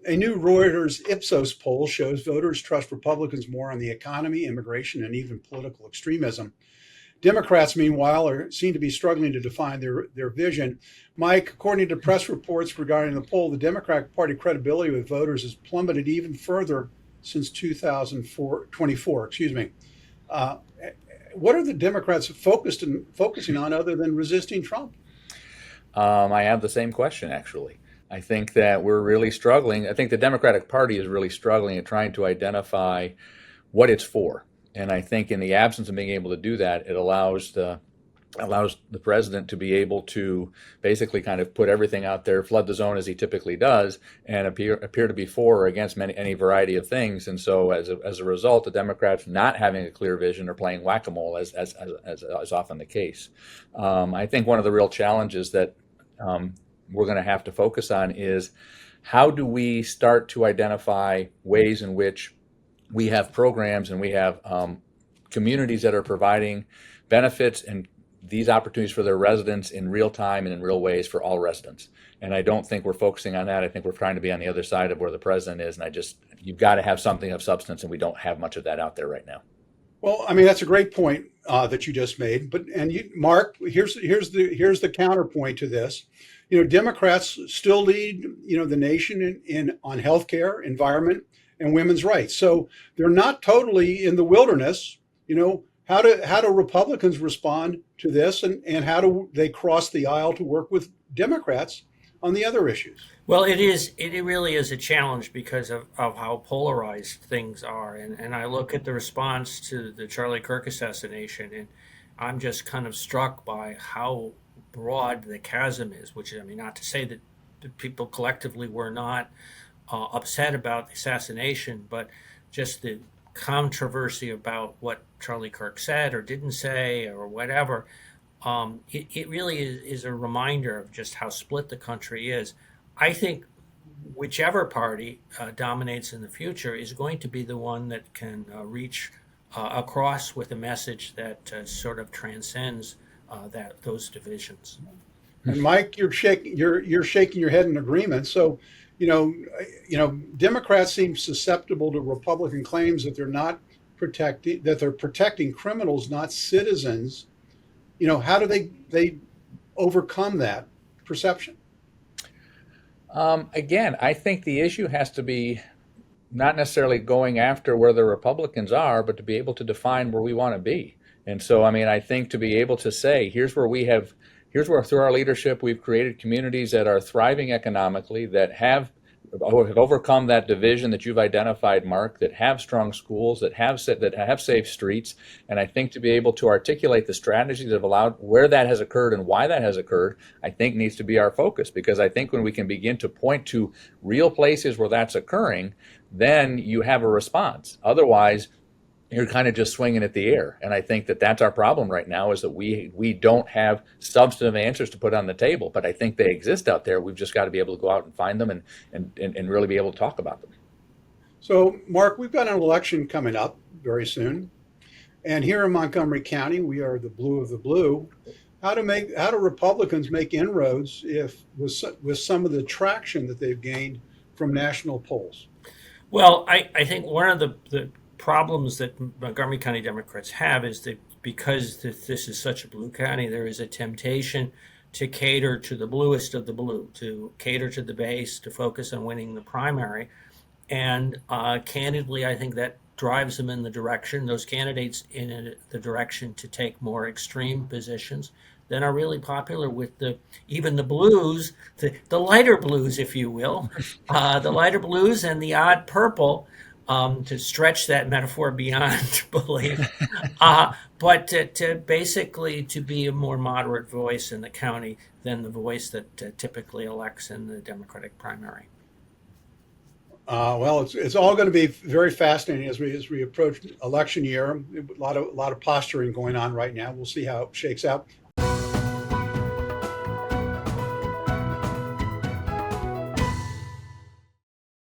A new Reuters Ipsos poll shows voters trust Republicans more on the economy, immigration, and even political extremism. Democrats, meanwhile, seem to be struggling to define their vision. Mike, according to press reports regarding the poll, the Democratic Party credibility with voters has plummeted even further since 2024. Excuse me. Uh, what are the Democrats focusing on other than resisting Trump? I have the same question, actually. I think that we're really struggling. I think the Democratic Party is really struggling at trying to identify what it's for. And I think in the absence of being able to do that, it allows the president to be able to basically kind of put everything out there, flood the zone as he typically does, and appear to be for or against any variety of things. And so as a result, the Democrats not having a clear vision or playing whack-a-mole as often the case. I think one of the real challenges that we're going to have to focus on is how do we start to identify ways in which we have programs and we have communities that are providing benefits and these opportunities for their residents in real time and in real ways for all residents. And I don't think we're focusing on that. I think we're trying to be on the other side of where the president is. And you've got to have something of substance, and we don't have much of that out there right now. Well, I mean, that's a great point that you just made. Mark, here's the counterpoint to this. Democrats still lead, the nation on healthcare, environment, and women's rights. So they're not totally in the wilderness. How do Republicans respond to this, and how do they cross the aisle to work with Democrats on the other issues? Well, it really is a challenge because of how polarized things are. And I look at the response to the Charlie Kirk assassination, and I'm just kind of struck by how broad the chasm is, which, I mean, not to say that the people collectively were not upset about the assassination, but just the controversy about what Charlie Kirk said or didn't say or whatever. It really is a reminder of just how split the country is. I think whichever party dominates in the future is going to be the one that can reach across with a message that sort of transcends those divisions. And Mike, you're shaking your head in agreement. So, Democrats seem susceptible to Republican claims that they're protecting criminals, not citizens. How do they overcome that perception? Again, I think the issue has to be not necessarily going after where the Republicans are, but to be able to define where we want to be. And so, I mean, I think to be able to say, here's where through our leadership, we've created communities that are thriving economically, that have overcome that division that you've identified, Mark, that have strong schools, that have safe streets. And I think to be able to articulate the strategies that have allowed where that has occurred and why that has occurred, I think needs to be our focus. Because I think when we can begin to point to real places where that's occurring, then you have a response. Otherwise, you're kind of just swinging at the air. And I think that that's our problem right now, is that we don't have substantive answers to put on the table, but I think they exist out there. We've just got to be able to go out and find them and really be able to talk about them. So, Mark, we've got an election coming up very soon. And here in Montgomery County, we are the blue of the blue. How do Republicans make inroads with some of the traction that they've gained from national polls? Well, I think one of the problems that Montgomery County Democrats have is that because this is such a blue county, there is a temptation to cater to the bluest of the blue, to cater to the base, to focus on winning the primary. And candidly, I think that drives them in those candidates in the direction to take more extreme positions than are really popular with even the blues, the lighter blues, if you will, the lighter blues and the odd purple. To stretch that metaphor beyond belief, but to basically to be a more moderate voice in the county than the voice that typically elects in the Democratic primary. Well, it's all going to be very fascinating as we approach election year. A lot of posturing going on right now. We'll see how it shakes out.